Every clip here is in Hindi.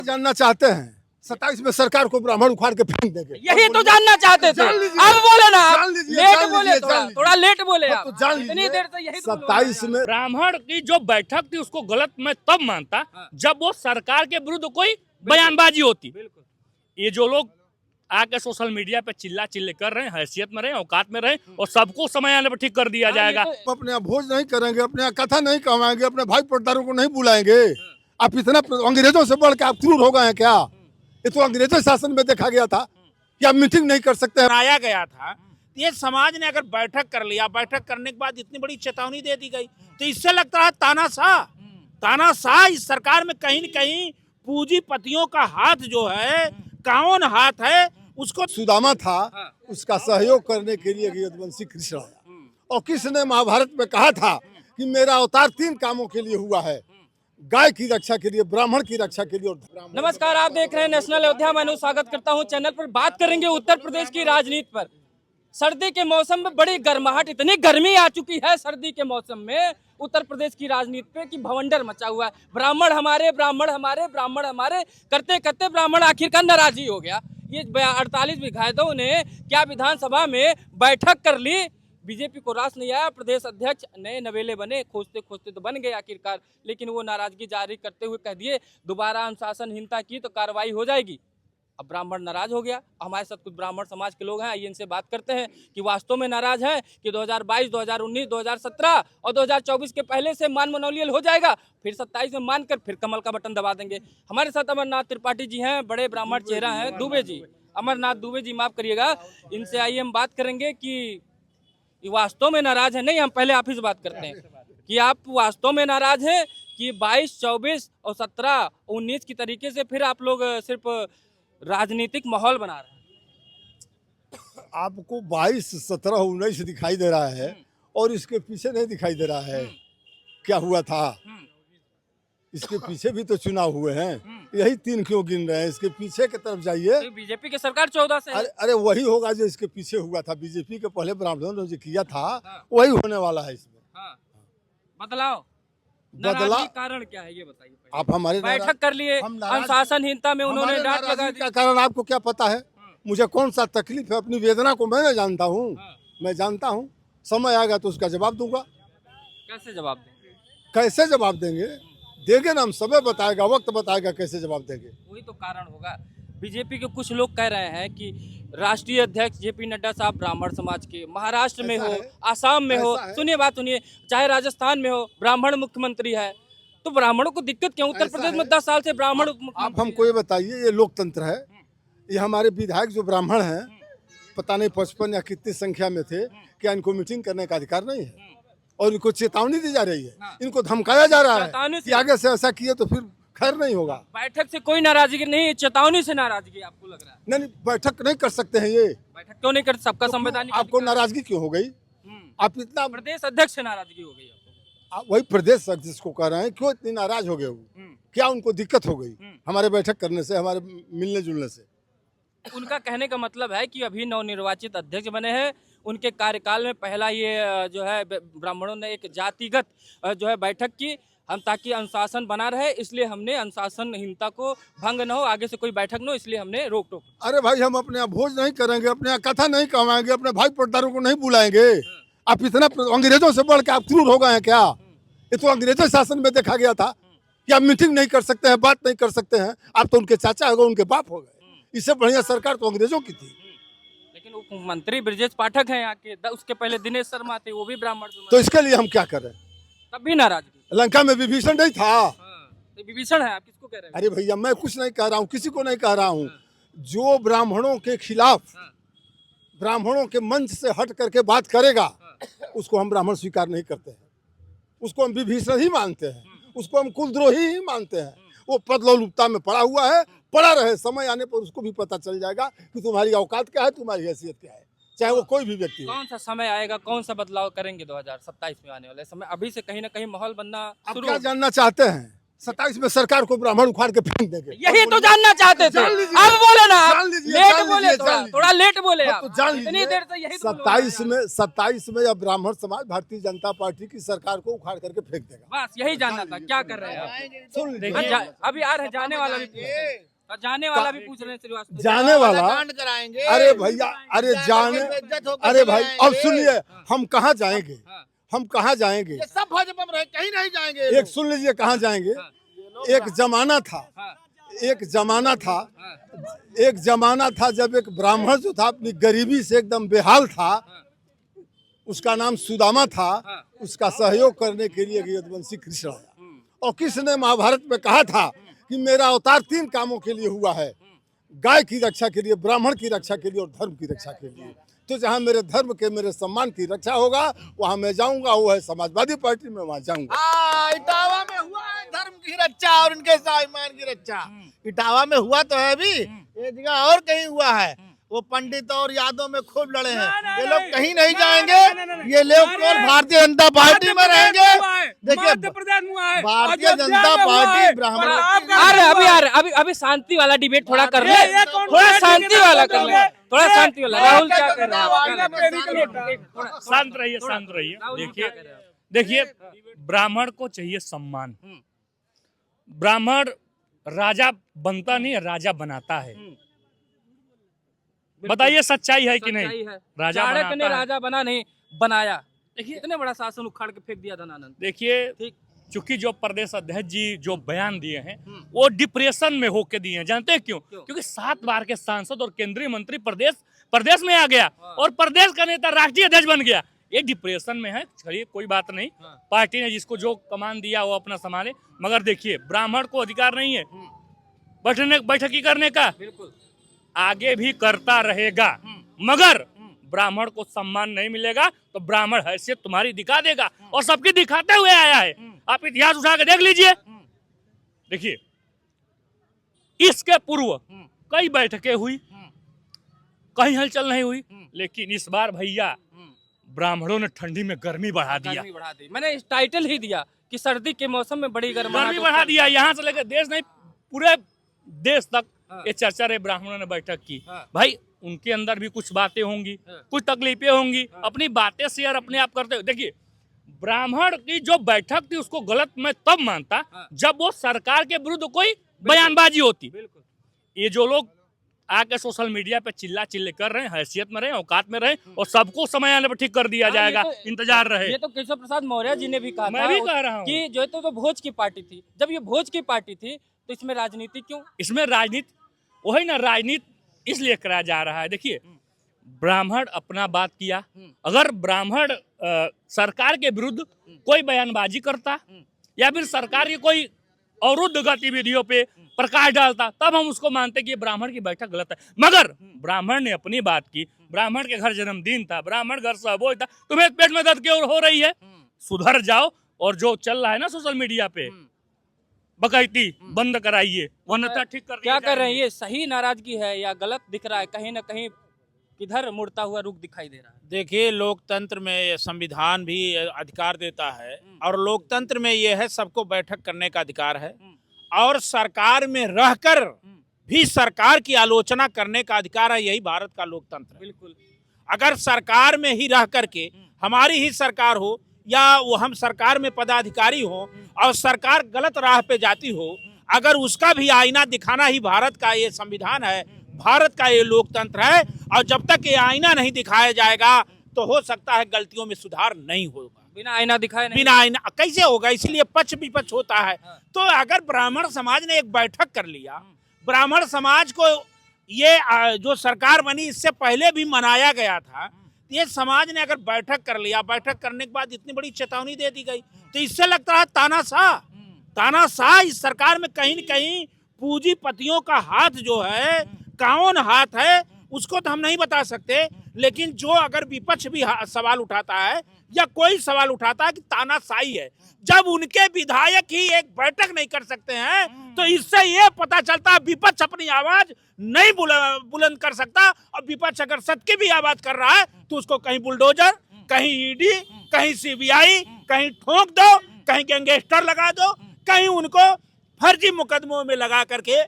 जानना चाहते हैं 27 में सरकार को ब्राह्मण उखाड़ के फेंक देंगे। यही तो जानना चाहते थे। अब बोले ना, आप लेट बोले, थोड़ा लेट बोले आप। तो जान इतनी देर से यही तो 27 में ब्राह्मण की जो बैठक थी उसको गलत मैं तब मानता जब वो सरकार के विरुद्ध कोई बयानबाजी होती। ये जो लोग आके सोशल मीडिया पे चिल्ला चिल्ले कर रहे हैं, हैसियत में रहे, औकात में रहे और सबको समय आने पर ठीक कर दिया जाएगा। अपने यहाँ भोज नहीं करेंगे, अपने यहाँ कथा नहीं कहवाएंगे, अपने भाई पटदारों को नहीं बुलाएंगे। आप इतना अंग्रेजों से बढ़ के आप क्रूर हो गए हैं क्या? ये तो अंग्रेजों शासन में देखा गया था कि आप मीटिंग नहीं कर सकते हैं। बनाया गया था। ये समाज ने अगर बैठक कर लिया, बैठक करने के बाद इतनी बड़ी चेतावनी दे दी गई, तो इससे लगता है तानाशाह इस सरकार में कहीं न कहीं पूंजीपतियों का हाथ जो है, कौन हाथ है उसको। सुदामा था, उसका सहयोग करने के लिए यदुवंशी कृष्ण आया और कृष्ण ने महाभारत में कहा था कि मेरा अवतार 3 कामों के लिए हुआ है, गाय की रक्षा के लिए, ब्राह्मण की रक्षा के लिए और नमस्कार, आप देख रहे हैं नेशनल अयोध्या। मैं स्वागत करता हूं चैनल पर। बात करेंगे उत्तर प्रदेश की राजनीति पर। सर्दी के मौसम में बड़ी गर्माहट, इतनी गर्मी आ चुकी है सर्दी के मौसम में उत्तर प्रदेश की राजनीति पे कि भवंडर मचा हुआ है। ब्राह्मण हमारे, ब्राह्मण हमारे, ब्राह्मण हमारे करते करते ब्राह्मण आखिरकार नाराज ही हो गया। ये 48 विधायकों ने क्या विधानसभा में बैठक कर ली, बीजेपी को रास नहीं आया। प्रदेश अध्यक्ष नए नवेले बने, खोजते खोजते तो बन गए आखिरकार, लेकिन वो नाराजगी जारी करते हुए कह दिए दोबारा अनुशासनहीनता की तो कार्रवाई हो जाएगी। अब ब्राह्मण नाराज हो गया। हमारे साथ कुछ ब्राह्मण समाज के लोग हैं, आइए इनसे बात करते हैं कि वास्तव में नाराज हैं कि 2022, 2019, 2017 और 2024 के पहले से मान मनोलियल हो जाएगा, फिर 27 में मानकर फिर कमल का बटन दबा देंगे। हमारे साथ अमरनाथ त्रिपाठी जी हैं, बड़े ब्राह्मण चेहरा हैं, दुबे जी, अमरनाथ दुबे जी, माफ करिएगा। इनसे आइए हम बात करेंगे कि वास्तव में नाराज है। नहीं, हम पहले आप ही से बात करते हैं कि आप वास्तव में नाराज हैं कि 22, 24 और 17, 19 की तरीके से फिर आप लोग सिर्फ राजनीतिक माहौल बना रहे हैं। आपको 22, 17, 19 दिखाई दे रहा है और इसके पीछे नहीं दिखाई दे रहा है क्या हुआ था। इसके पीछे भी तो चुनाव हुए हैं, यही 3 क्यों गिन रहे हैं? इसके पीछे की तरफ जाइए। तो बीजेपी की सरकार 14 से है। अरे वही होगा जो इसके पीछे हुआ था। बीजेपी के पहले ब्राह्मणों ने जो किया था वही होने वाला है इसमें। बदलाव बदला कारण क्या है ये बताइए। आप हमारे बैठक कर लिए, अनुशासनहीनता में उन्होंने डांट लगा दी। का कारण आपको क्या पता है? मुझे कौन सा तकलीफ है? अपनी वेदना को मैं जानता हूँ, मैं जानता हूँ। समय आएगा तो उसका जवाब दूंगा। कैसे जवाब देंगे? कैसे जवाब देंगे? देंगे ना, हम समय बताएगा, वक्त बताएगा कैसे जवाब देंगे। वही तो कारण होगा। बीजेपी के कुछ लोग कह रहे हैं कि राष्ट्रीय अध्यक्ष जेपी नड्डा साहब ब्राह्मण समाज के, महाराष्ट्र में हो, आसाम में हो, सुनिए बात सुनिए, चाहे राजस्थान में हो, ब्राह्मण मुख्यमंत्री है, तो ब्राह्मणों को दिक्कत क्यों? उत्तर प्रदेश में 10 साल से ब्राह्मण आप हमको ये बताइए, ये लोकतंत्र है, ये हमारे विधायक जो ब्राह्मण हैं, पता नहीं 55 या कितनी संख्या में थे, क्या इनको मीटिंग करने का अधिकार नहीं है? और इनको चेतावनी दी जा रही है, इनको धमकाया जा रहा है कि आगे से ऐसा किए तो फिर खैर नहीं होगा। बैठक से कोई नाराजगी नहीं, चेतावनी से नाराजगी आपको लग रहा है? नहीं, बैठक नहीं कर सकते हैं ये। बैठक क्यों नहीं कर? सबका संवैधानिक आपको नाराजगी क्यों हो गई? आप इतना प्रदेश अध्यक्ष से नाराजगी हो गई आपको? वही प्रदेश अध्यक्ष को कह रहे हैं, क्यों इतनी नाराज हो गए वो? क्या उनको दिक्कत हो गई हमारे बैठक करने से, हमारे मिलने जुलने से? उनका कहने का मतलब है कि अभी नवनिर्वाचित अध्यक्ष बने हैं, उनके कार्यकाल में पहला ये जो है ब्राह्मणों ने एक जातिगत जो है बैठक की, हम ताकि अनुशासन बना रहे, इसलिए हमने अनुशासनहीनता को भंग न हो, आगे से कोई बैठक न हो, इसलिए हमने रोक टोक। अरे भाई, हम अपने यहाँ भोज नहीं करेंगे, अपने यहाँ कथा नहीं कहवाएंगे, अपने भाई पटदारों को नहीं बुलाएंगे। आप इतना अंग्रेजों से बढ़ के आप क्रूर हो गए हैं क्या? ये तो अंग्रेजों शासन में देखा गया था कि आप मीटिंग नहीं कर सकते हैं, बात नहीं कर सकते हैं। आप तो उनके चाचा हो गए, उनके बाप हो गए। इससे बढ़िया सरकार तो अंग्रेजों की थी। लेकिन उप मंत्री ब्रजेश पाठक हैं यहाँ के, उसके पहले दिनेश शर्मा थे, वो भी ब्राह्मण। तो इसके लिए हम क्या करें? तब भी नाराजगी। लंका में विभीषण नहीं था? तो विभीषण है, आप किसको कह रहे हैं? अरे भैया, मैं कुछ नहीं कह रहा हूँ, किसी को नहीं कह रहा हूँ। जो ब्राह्मणों के खिलाफ, ब्राह्मणों के मंच से हट करके बात करेगा, उसको हम ब्राह्मण स्वीकार नहीं करते हैं, उसको हम विभीषण ही मानते हैं, उसको हम कुलद्रोही ही मानते हैं। वो पदलोलुपता में पड़ा हुआ है, पड़ा रहे, समय आने पर उसको भी पता चल जाएगा कि तुम्हारी औकात क्या है, तुम्हारी हैसियत क्या है, चाहे वो कोई भी व्यक्ति हो। कौन सा समय आएगा, कौन सा बदलाव करेंगे 2027 में आने वाले समय? अभी से कहीं ना कहीं माहौल बनना आप शुरू क्या जानना चाहते हैं? 27 में सरकार को ब्राह्मण उखाड़ के फेंक देंगे। यही तो जानना चाहते थे। जान लीजिए, अब बोले ना, जान लीजिए, लेट जान बोले, लीजिए, थोड़ा लेट बोले अब आप। तो जान इतनी लीजिए, देर से यही तो 27 में अब ब्राह्मण समाज भारतीय जनता पार्टी की सरकार को उखाड़ करके फेंक देगा। बस यही जानना था, क्या कर रहे हैं आप? सुन लीजिए, अच्छा, अभी आ रहे जाने वाला भी पूछ रहे हैं। जाने वाला भी पूछ रहे हैं श्रीवास्तव। जाने वाला, कांड कराएंगे। अरे भैया, अरे जाने, बेइज्जत होकर अरे चले भाई आएंगे। अब सुनिए, हम कहाँ जाएंगे, हाँ। हम कहाँ जाएंगे? ये सब भाजपा में रहे, कहीं नहीं जाएंगे ये एक सुन लीजिए कहाँ जाएंगे। हाँ। एक जमाना था, हाँ, एक जमाना था, हाँ, एक जमाना था जब एक ब्राह्मण जो था अपनी गरीबी से एकदम बेहाल था, उसका नाम सुदामा था। हाँ। उसका सहयोग करने के लिए यदुवंशी कृष्ण आया, और कृष्ण ने महाभारत में कहा था कि मेरा अवतार 3 कामों के लिए हुआ है, गाय की रक्षा के लिए, ब्राह्मण की रक्षा के लिए और धर्म की रक्षा के लिए। तो जहाँ मेरे धर्म के, मेरे सम्मान की रक्षा होगा वहाँ मैं जाऊंगा, वो है समाजवादी पार्टी में, वहाँ जाऊंगा। इटावा में हुआ है धर्म की रक्षा और उनके स्वाभिमान की रक्षा। इटावा में हुआ तो है भी, ये जगह और कहीं हुआ है। वो पंडित और यादव में खूब लड़े हैं। ये लोग कहीं नहीं जाएंगे। ये लोग केवल भारतीय जनता पार्टी में रहेंगे। देखिए, भारतीय जनता पार्टी ब्राह्मण अभी शांति वाला डिबेट थोड़ा कर ले, थोड़ा शांति वाला कर ले, थोड़ा शांति वाला। राहुल क्या कर रहे हैं? शांत रहिए, शांत रहिए। देखिए, ब्राह्मण को चाहिए सम्मान। ब्राह्मण राजा बनता नहीं, राजा बनाता है। बताइए सच्चाई है कि नहीं? राजा चाणक्य ने बनाता है। राजा बना नहीं, बनाया। देखिए, इतने बड़ा शासन उखाड़ के फेंक दिया धनानंद। देखिए, ठीक। चूंकि जो प्रदेश अध्यक्ष जी जो बयान दिए हैं वो डिप्रेशन में होके दिए हैं। जानते हैं क्यों? क्योंकि 7 बार के सांसद और केंद्रीय मंत्री प्रदेश में आ गया और प्रदेश का नेता राष्ट्रीय अध्यक्ष बन गया। ये डिप्रेशन में है। चलिए कोई बात नहीं, पार्टी ने जिसको जो कमान दिया वो अपना संभाले। मगर देखिए, ब्राह्मण को अधिकार नहीं है बैठकी करने का। बिल्कुल आगे भी करता रहेगा, मगर ब्राह्मण को सम्मान नहीं मिलेगा तो ब्राह्मण हैसियत तुम्हारी दिखा देगा, और सबकी दिखाते हुए आया है। आप इतिहास उठा के देख लीजिए। देखिए, इसके पूर्व कई बैठकें हुई, कहीं हलचल नहीं हुई, लेकिन इस बार भैया ब्राह्मणों ने ठंडी में गर्मी बढ़ा दिया। मैंने इस टाइटल ही दिया कि सर्दी के मौसम में बड़ी गर्मी बढ़ा दिया। यहाँ से लेकर देश नहीं, पूरे देश तक ये चर्चा रहे। ब्राह्मणों ने बैठक की। भाई, उनके अंदर भी कुछ बातें होंगी, कुछ तकलीफें होंगी, अपनी बातें शेयर अपने आप करते हुए। देखिए, ब्राह्मण की जो बैठक थी उसको गलत मैं तब मानता जब वो सरकार के विरुद्ध कोई बयानबाजी होती। ये जो लोग आके सोशल मीडिया पे चिल्ले कर रहे हैं, हैसियत में रहे, औकात में रहे, और सबको समय आने पर ठीक कर दिया जाएगा। इंतजार रहे। ये तो केशव प्रसाद मौर्य जी ने भी कहा मैं भी कह रहा हूँ कि जो तो भोज की पार्टी थी। जब ये भोज की पार्टी थी तो इसमें राजनीति क्यों? इसमें राजनीति, वही ना, राजनीति इसलिए कराया जा रहा है। देखिए, ब्राह्मण अपना बात किया। अगर ब्राह्मण सरकार के विरुद्ध कोई बयानबाजी करता या फिर सरकार की कोई अवरुद्ध गतिविधियों पे प्रकाश डालता, तब हम उसको मानते कि ये ब्राह्मण की बैठक गलत है। मगर ब्राह्मण ने अपनी बात की। ब्राह्मण के घर जन्मदिन था, ब्राह्मण घर सहभोज था। तुम्हें पेट में दर्द क्यों हो रही है? सुधर जाओ, और जो चल रहा है ना सोशल मीडिया पे बकैती, बंद कराइए, वरना ठीक कर। क्या कर रहे हैं? ये सही नाराजगी है या गलत दिख रहा है? कहीं ना कहीं किधर मुड़ता हुआ रुख दिखाई दे रहा है? देखिए, लोकतंत्र में संविधान भी अधिकार देता है, और लोकतंत्र में ये है सबको बैठक करने का अधिकार है, और सरकार में रहकर भी सरकार की आलोचना करने का अधिकार है। यही भारत का लोकतंत्र है। बिल्कुल। अगर सरकार में ही रह करके हमारी ही सरकार हो, या वो हम सरकार में पदाधिकारी हो और सरकार गलत राह पे जाती हो, अगर उसका भी आईना दिखाना ही भारत का ये संविधान है, भारत का ये लोकतंत्र है, और जब तक ये आईना नहीं दिखाया जाएगा तो हो सकता है गलतियों में सुधार नहीं होगा। बिना आईना दिखाए नहीं। बिना आईना कैसे होगा? इसलिए पक्ष विपक्ष होता है। तो अगर ब्राह्मण समाज ने एक बैठक कर लिया, ब्राह्मण समाज को ये जो सरकार बनी इससे पहले भी मनाया गया था, ये समाज ने अगर बैठक कर लिया, बैठक करने के बाद इतनी बड़ी चेतावनी दे दी गई, तो इससे लगता है तानाशाह इस सरकार में कहीं न कहीं पूंजीपतियों का हाथ जो है, कौन हाथ है उसको तो हम नहीं बता सकते, लेकिन जो अगर विपक्ष भी सवाल उठाता है या कोई सवाल उठाता है कि तानाशाही है, जब उनके विधायक ही एक बैठक नहीं कर सकते हैं, तो इससे ये पता चलता है विपक्ष अपनी आवाज नहीं बुलंद कर सकता। और विपक्ष अगर सत्य की भी आवाज कर रहा है तो उसको कहीं बुलडोजर, कहीं ईडी, कहीं सीबीआई, कहीं ठोक दो, कहीं गैंगस्टर लगा दो, कहीं उनको फर्जी मुकदमों में लगा करके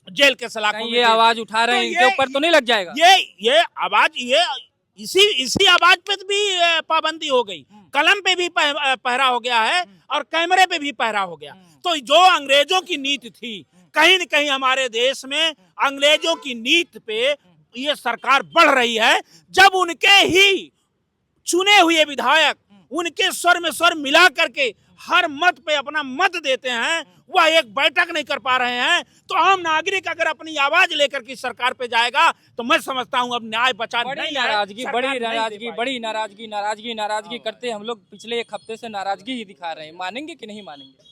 जेल के सलाखों में ये आवाज उठा रहे हैं, इनके ऊपर तो नहीं लग जाएगा? ये आवाज, ये इसी आवाज पे भी पाबंदी हो गई, कलम पे भी पहरा हो गया है और कैमरे पे भी पहरा हो गया। तो जो अंग्रेजों की नीति थी, कहीं न कहीं हमारे देश में अंग्रेजों की नीति पे ये सरकार बढ़ रही है। जब उनके ही चुने हुए विधायक उनके स्वर में स्वर मिला करके हर मत पे अपना मत देते हैं, वह एक बैठक नहीं कर पा रहे हैं, तो आम नागरिक अगर अपनी आवाज लेकर के सरकार पे जाएगा तो मैं समझता हूं अब न्याय बचा नहीं है। नाराजगी करते हम लोग पिछले एक हफ्ते से नाराजगी ही दिखा रहे हैं, मानेंगे कि नहीं मानेंगे?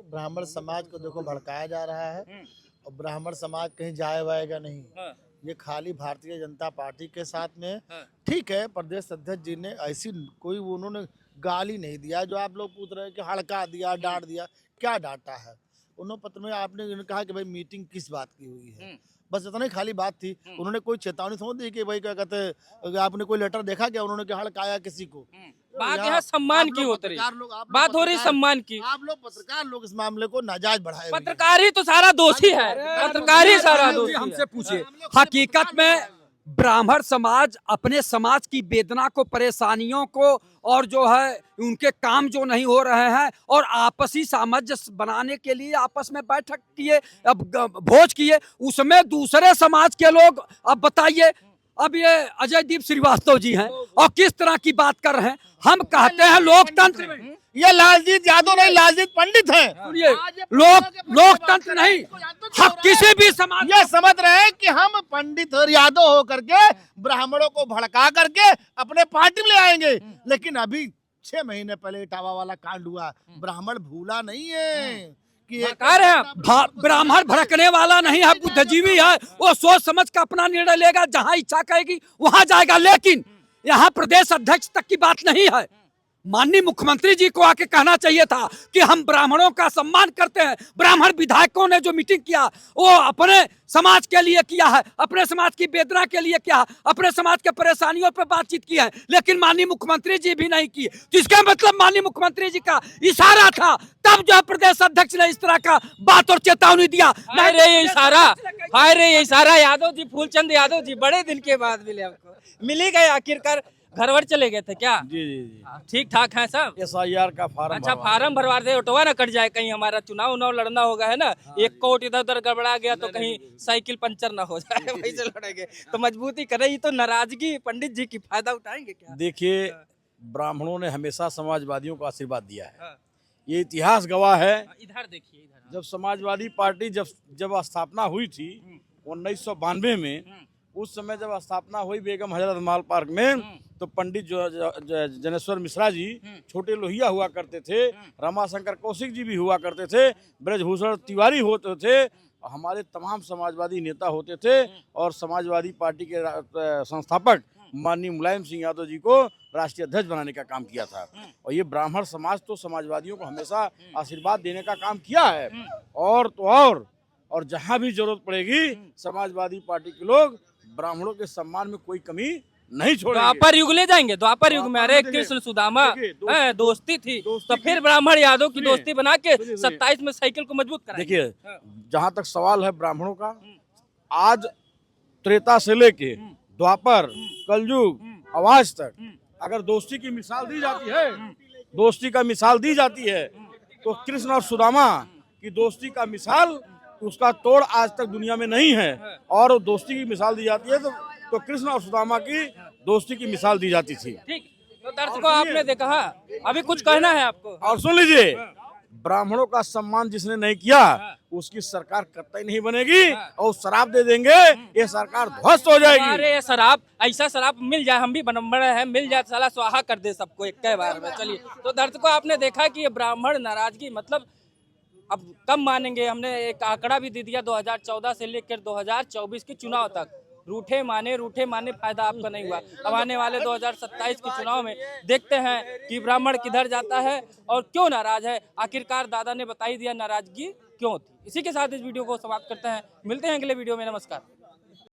ब्राह्मण समाज को देखो भड़काया जा रहा है और ब्राह्मण समाज कहीं जाए वाएगा नहीं। ये खाली भारतीय जनता पार्टी के साथ में, ठीक है, प्रदेश अध्यक्ष जी ने ऐसी कोई उन्होंने गाली नहीं दिया जो आप लोग पूछ रहे हैं कि हड़का दिया, डांट दिया। क्या डांटा है? उन्होंने पत्र में आपने कहा कि भाई मीटिंग किस बात की हुई है, बस इतना ही खाली बात थी। उन्होंने कोई चेतावनी समझ दी कि भाई क्या कहते हैं, आपने कोई लेटर देखा क्या उन्होंने क्या हड़काया किसी को? बात यहाँ सम्मान की होती रही, बात हो रही सम्मान की। आप लोग पत्रकार लोग इस मामले को नाजायज बढ़ाए। पत्रकार ही तो सारा दोषी है, पत्रकार ही सारा दोषी है। हमसे पूछे, हकीकत में ब्राह्मण समाज अपने समाज की वेदना को, परेशानियों को और जो है उनके काम जो नहीं हो रहे हैं और आपसी सामंजस्य बनाने के लिए आपस में बैठक किए, अब भोज किए, उसमें दूसरे समाज के लोग, अब बताइए, अब ये अजय दीप श्रीवास्तव जी हैं और किस तरह की बात कर रहे हैं। हम कहते हैं लोकतंत्र, ये लालजीत यादव नहीं, लालजीत पंडित हैं। सुनिए, लोकतंत्र नहीं, हम किसी भी समाज, ये समझ रहे हैं कि हम पंडित और यादव हो करके ब्राह्मणों को भड़का करके अपने पार्टी में ले आएंगे। लेकिन अभी 6 महीने पहले इटावा वाला कांड हुआ, ब्राह्मण भूला नहीं है कि ब्राह्मण भड़कने वाला नहीं है, बुद्धिजीवी है, वो सोच समझ कर अपना निर्णय लेगा, जहां इच्छा करेगी वहां जाएगा। लेकिन यहाँ प्रदेश अध्यक्ष तक की बात नहीं है, माननीय मुख्यमंत्री जी को आके कहना चाहिए था कि हम ब्राह्मणों का सम्मान करते हैं। ब्राह्मण विधायकों ने जो मीटिंग किया वो अपने समाज के लिए किया है, अपने समाज की वेदना के लिए किया है, अपने समाज के परेशानियों पर बातचीत की है, लेकिन माननीय मुख्यमंत्री जी भी नहीं किए। तो इसका मतलब माननीय मुख्यमंत्री जी का इशारा था, तब जो प्रदेश अध्यक्ष ने इस तरह का बात और चेतावनी दिया। हाय रे ये इशारा यादव जी, फूलचंद यादव जी बड़े दिन के बाद मिले, आपको मिली गए आखिरकार। घर वर चले गए थे क्या? जी। ठीक ठाक है सब? SIR का फार्म, अच्छा, फार्म भरवा दे, ऑटोवा ना कट जाए, कहीं हमारा चुनाव उनाव लड़ना होगा है ना, एक कोट इधर उधर गड़बड़ा गया तो कहीं साइकिल पंचर ना हो जाए, वही से लड़ेंगे। तो मजबूती करे, ये तो नाराजगी पंडित जी की फायदा उठाएंगे क्या? देखिए, ब्राह्मणों ने हमेशा समाजवादियों को आशीर्वाद दिया है, ये इतिहास गवाह है। इधर देखिए, इधर जब समाजवादी पार्टी जब स्थापना हुई थी 1992 में, उस समय जब स्थापना हुई बेगम हजरत महल पार्क में, तो पंडित जनेश्वर मिश्रा जी छोटे लोहिया हुआ करते थे, रमाशंकर कौशिक जी भी हुआ करते थे, ब्रजभूषण तिवारी होते थे, हमारे तमाम समाजवादी नेता होते थे और समाजवादी पार्टी के संस्थापक माननीय मुलायम सिंह यादव जी को राष्ट्रीय अध्यक्ष बनाने का काम किया था। और ये ब्राह्मण समाज तो समाजवादियों को हमेशा आशीर्वाद देने का काम किया है, और जहां भी जरूरत पड़ेगी समाजवादी पार्टी के लोग ब्राह्मणों के सम्मान में कोई कमी नहीं छोड़ेंगे। द्वापर युग ले जाएंगे, द्वापर युग में अरे कृष्ण सुदामा दोस्ती थी, तो फिर ब्राह्मण यादव की दोस्ती बना के 27 में साइकिल को मजबूत करेंगे। देखिए, जहां तक सवाल है ब्राह्मणों का, आज त्रेता से लेके द्वापर, कलयुग, आज तक अगर दोस्ती की मिसाल दी जाती है, दोस्ती का मिसाल दी जाती है, तो कृष्ण और सुदामा की दोस्ती का मिसाल, उसका तोड़ आज तक दुनिया में नहीं है। और दोस्ती की मिसाल दी जाती है तो कृष्ण और सुदामा की दोस्ती की मिसाल दी जाती थी। ठीक, तो दर्शकों आपने देखा, अभी कुछ कहना है आपको? और सुन लीजिए, ब्राह्मणों का सम्मान जिसने नहीं किया उसकी सरकार कतई नहीं बनेगी, और शराब दे देंगे ये सरकार ध्वस्त हो जाएगी। अरे शराब, ऐसा शराब मिल जाए, हम भी बड़े हैं, मिल जाए, साला स्वाहा कर दे सबको एक बार में। चलिए, तो दर्शकों आपने देखा कि ये ब्राह्मण नाराजगी, मतलब अब कब मानेंगे। हमने एक आंकड़ा भी दे दिया 2014 से लेकर 2024 के चुनाव तक, रूठे माने फायदा आपका नहीं हुआ। अब आने वाले 2027 के चुनाव में देखते हैं कि ब्राह्मण किधर जाता है और क्यों नाराज है। आखिरकार दादा ने बता ही दिया नाराजगी क्यों थी। इसी के साथ इस वीडियो को समाप्त करते हैं, मिलते हैं अगले वीडियो में, नमस्कार।